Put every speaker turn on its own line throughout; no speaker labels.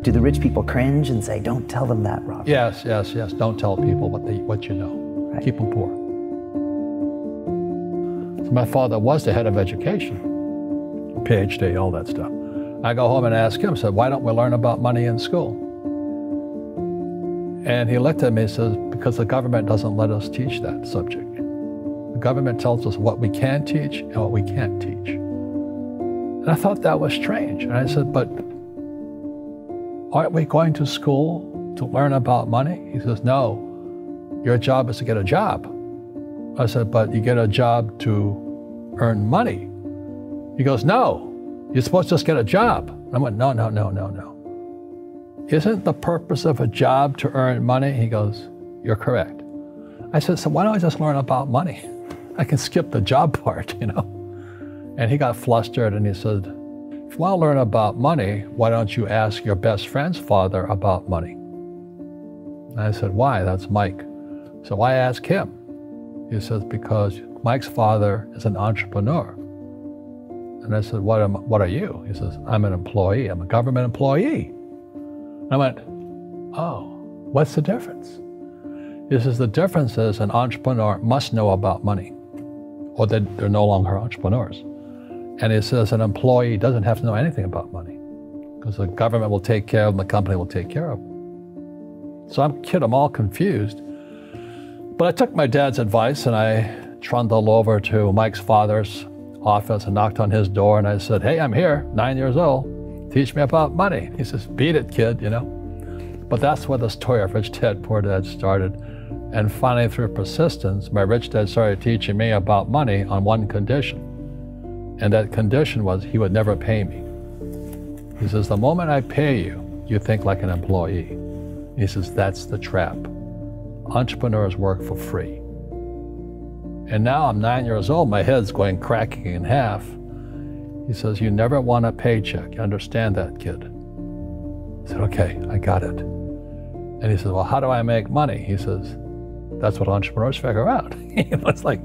Do the rich people cringe and say, don't tell them that, Robert?
Yes. Don't tell people what you know. Right. Keep them poor. So my father was the head of education, PhD, all that stuff. I go home and ask him, said, why don't we learn about money in school? And he looked at me and says, because the government doesn't let us teach that subject. The government tells us what we can teach and what we can't teach. And I thought that was strange. And I said, but aren't we going to school to learn about money? He says, no, your job is to get a job. I said, but you get a job to earn money. He goes, no, you're supposed to just get a job. And I went, no. Isn't the purpose of a job to earn money? He goes, you're correct. I said, so why don't I just learn about money? I can skip the job part, you know? And he got flustered and he said, if you want to learn about money, why don't you ask your best friend's father about money? And I said, why? That's Mike. So I asked him. He says, because Mike's father is an entrepreneur. And I said, what are you? He says, I'm an employee. I'm a government employee. And I went, oh, what's the difference? He says, the difference is an entrepreneur must know about money, or they're no longer entrepreneurs. And he says an employee doesn't have to know anything about money because the government will take care of them, the company will take care of them. So I'm all confused. But I took my dad's advice and I trundled over to Mike's father's office and knocked on his door and I said, hey, I'm here, 9 years old. Teach me about money. He says, beat it, kid, you know. But that's where the story of Rich Dad, Poor Dad started. And finally, through persistence, my rich dad started teaching me about money on one condition. And that condition was he would never pay me. He says, the moment I pay you, you think like an employee. He says, that's the trap. Entrepreneurs work for free. And now I'm 9 years old, my head's going cracking in half. He says, you never want a paycheck. You understand that, kid? I said, okay, I got it. And he says, well, how do I make money? He says, that's what entrepreneurs figure out. It's like,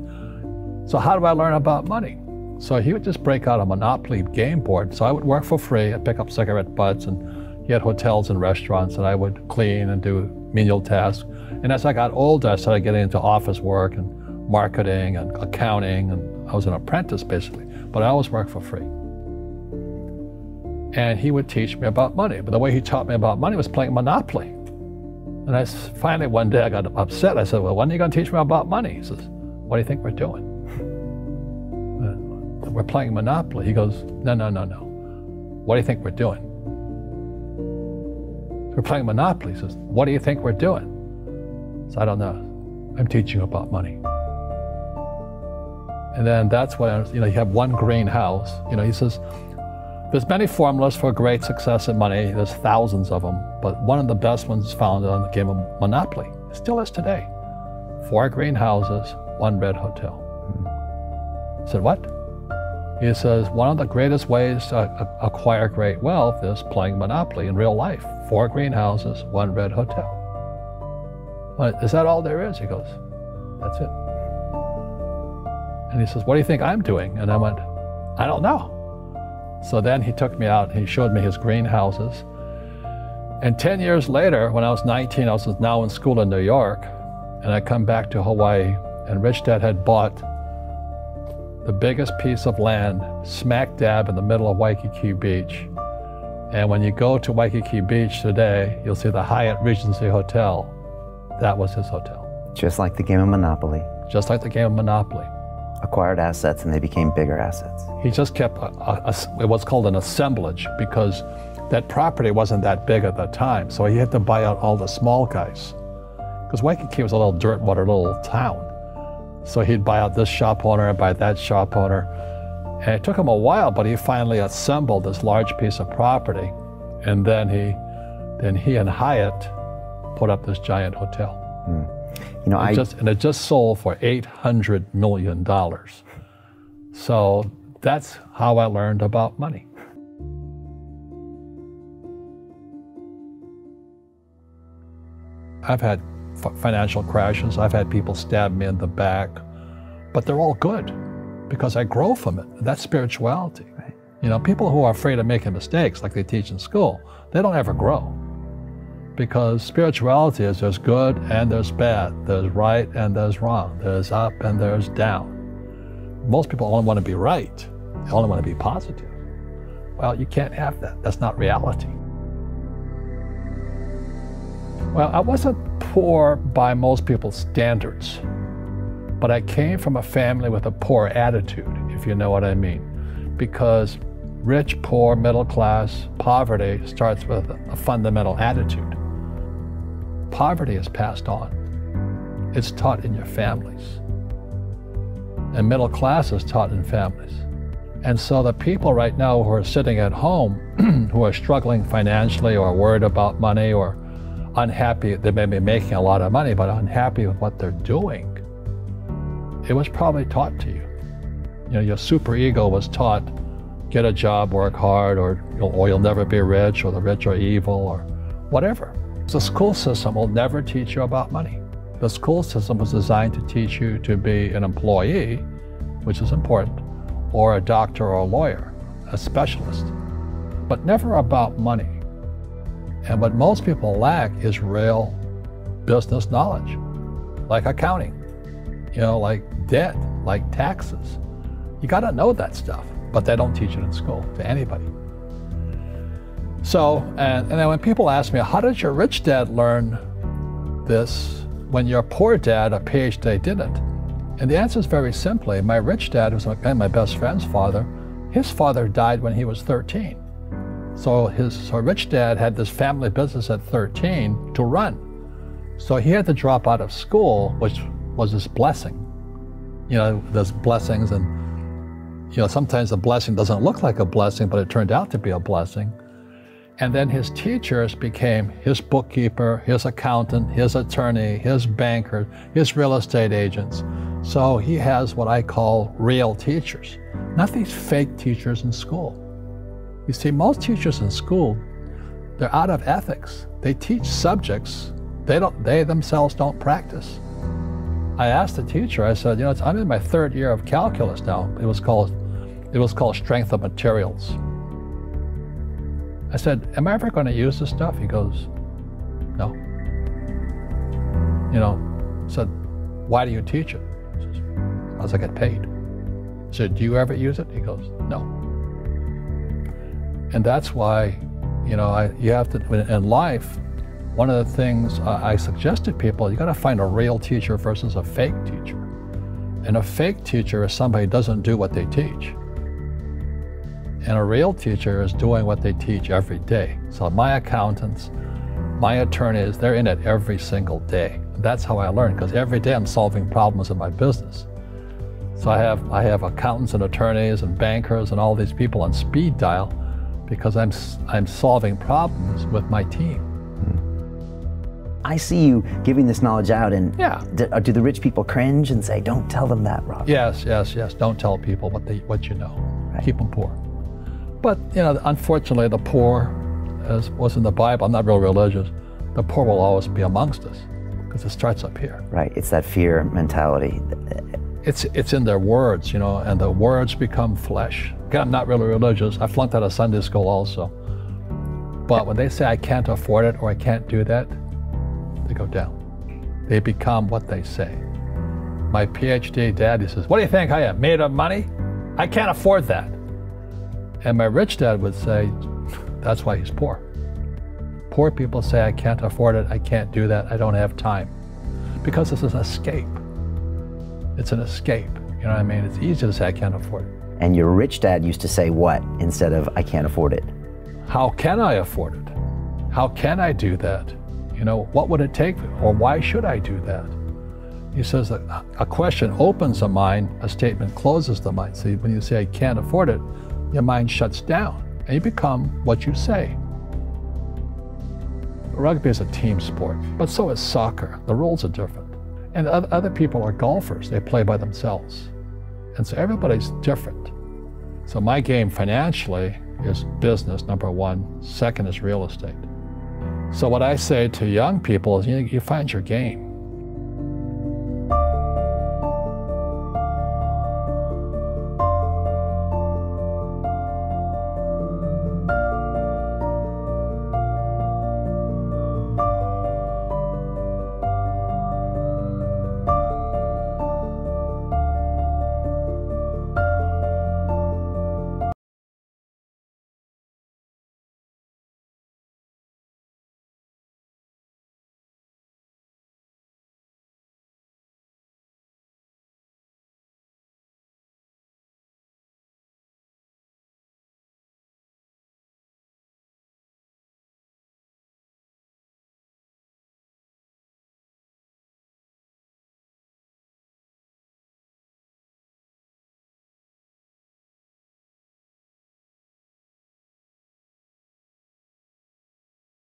so how do I learn about money? So he would just break out a Monopoly game board. So I would work for free. I'd pick up cigarette butts and he had hotels and restaurants and I would clean and do menial tasks. And as I got older, I started getting into office work and marketing and accounting, and I was an apprentice basically, but I always worked for free. And he would teach me about money, but the way he taught me about money was playing Monopoly. And I finally one day I got upset. I said, well, when are you going to teach me about money? He says, what do you think we're doing? We're playing Monopoly. He goes, no. What do you think we're doing? We're playing Monopoly. He says, what do you think we're doing? So I don't know. I'm teaching you about money. And then that's when, you have one greenhouse. He says, there's many formulas for great success in money. There's thousands of them, but one of the best ones is found on the game of Monopoly. It still is today. 4 greenhouses, 1 red hotel. I said, what? He says, one of the greatest ways to acquire great wealth is playing Monopoly in real life. 4 greenhouses, 1 red hotel. Is that all there is? He goes, that's it. And he says, what do you think I'm doing? And I went, I don't know. So then he took me out and he showed me his greenhouses. And 10 years later, when I was 19, I was now in school in New York, and I come back to Hawaii, and Rich Dad had bought the biggest piece of land smack dab in the middle of Waikiki Beach. And when you go to Waikiki Beach today, you'll see the Hyatt Regency Hotel. That was his hotel.
Just like the game of Monopoly.
Just like the game of Monopoly.
Acquired assets and they became bigger assets.
He just kept what's called an assemblage because that property wasn't that big at the time. So he had to buy out all the small guys. Because Waikiki was a little dirt water little town. So he'd buy out this shop owner and buy that shop owner. And it took him a while, but he finally assembled this large piece of property. And then he and Hyatt put up this giant hotel. And it just sold for $800 million. So that's how I learned about money. I've had financial crashes. I've had people stab me in the back, but they're all good because I grow from it. That's spirituality.
Right.
You know, people who are afraid of making mistakes, like they teach in school, they don't ever grow. Because spirituality is there's good and there's bad, there's right and there's wrong, there's up and there's down. Most people only want to be right, they only want to be positive. Well, you can't have that. That's not reality. Well, I wasn't poor by most people's standards, but I came from a family with a poor attitude, if you know what I mean. Because rich, poor, middle class, poverty starts with a fundamental attitude. Poverty is passed on. It's taught in your families. And middle class is taught in families. And so the people right now who are sitting at home, who are struggling financially or worried about money or unhappy, they may be making a lot of money, but unhappy with what they're doing, it was probably taught to you. You know, your superego was taught, get a job, work hard, or you'll never be rich, or the rich are evil, or whatever. The school system will never teach you about money. The school system was designed to teach you to be an employee, which is important, or a doctor or a lawyer, a specialist, but never about money. And what most people lack is real business knowledge, like accounting, you know, like debt, like taxes. You got to know that stuff, but they don't teach it in school to anybody. So, and then when people ask me, how did your rich dad learn this when your poor dad, a PhD, didn't? And the answer is very simply, my rich dad, who's my best friend's father, his father died when he was 13. So his rich dad had this family business at 13 to run. So he had to drop out of school, which was his blessing. You know, there's blessings, and you know, sometimes a blessing doesn't look like a blessing, but it turned out to be a blessing. And then his teachers became his bookkeeper, his accountant, his attorney, his banker, his real estate agents. So he has what I call real teachers, not these fake teachers in school. You see, most teachers in school, they're out of ethics. They teach subjects they themselves don't practice. I asked the teacher, I said, you know, I'm in my third year of calculus now. It was called strength of materials. I said, am I ever going to use this stuff? He goes, no. You know, I said, why do you teach it? He says, because I get paid. I said, do you ever use it? He goes, no. And that's why, you know, you have to, in life, one of the things I suggest to people, you got to find a real teacher versus a fake teacher. And a fake teacher is somebody who doesn't do what they teach. And a real teacher is doing what they teach every day. So my accountants, my attorneys, they're in it every single day. That's how I learn, because every day I'm solving problems in my business. So I have accountants and attorneys and bankers and all these people on speed dial because I'm solving problems with my team.
I see you giving this knowledge out, and
yeah.
Do the rich people cringe and say, don't tell them that, Rob?
Yes. Don't tell people what you know. Right. Keep them poor. But, you know, unfortunately, the poor, as was in the Bible, I'm not real religious, the poor will always be amongst us because it starts up here.
Right, it's that fear mentality.
It's in their words, you know, and the words become flesh. Again, I'm not really religious. I flunked out of Sunday school also. But when they say I can't afford it or I can't do that, they go down. They become what they say. My PhD dad, he says, what do you think I am, made of money? I can't afford that. And my rich dad would say, that's why he's poor. Poor people say, I can't afford it, I can't do that, I don't have time. Because it's an escape. It's an escape, you know what I mean? It's easy to say, I can't afford it.
And your rich dad used to say what instead of, I can't afford it?
How can I afford it? How can I do that? You know, what would it take, or why should I do that? He says that a question opens the mind, a statement closes the mind. So when you say, I can't afford it, your mind shuts down, and you become what you say. Rugby is a team sport, but so is soccer. The rules are different. And other people are golfers. They play by themselves. And so everybody's different. So my game financially is business, number one. Second is real estate. So what I say to young people is, you find your game.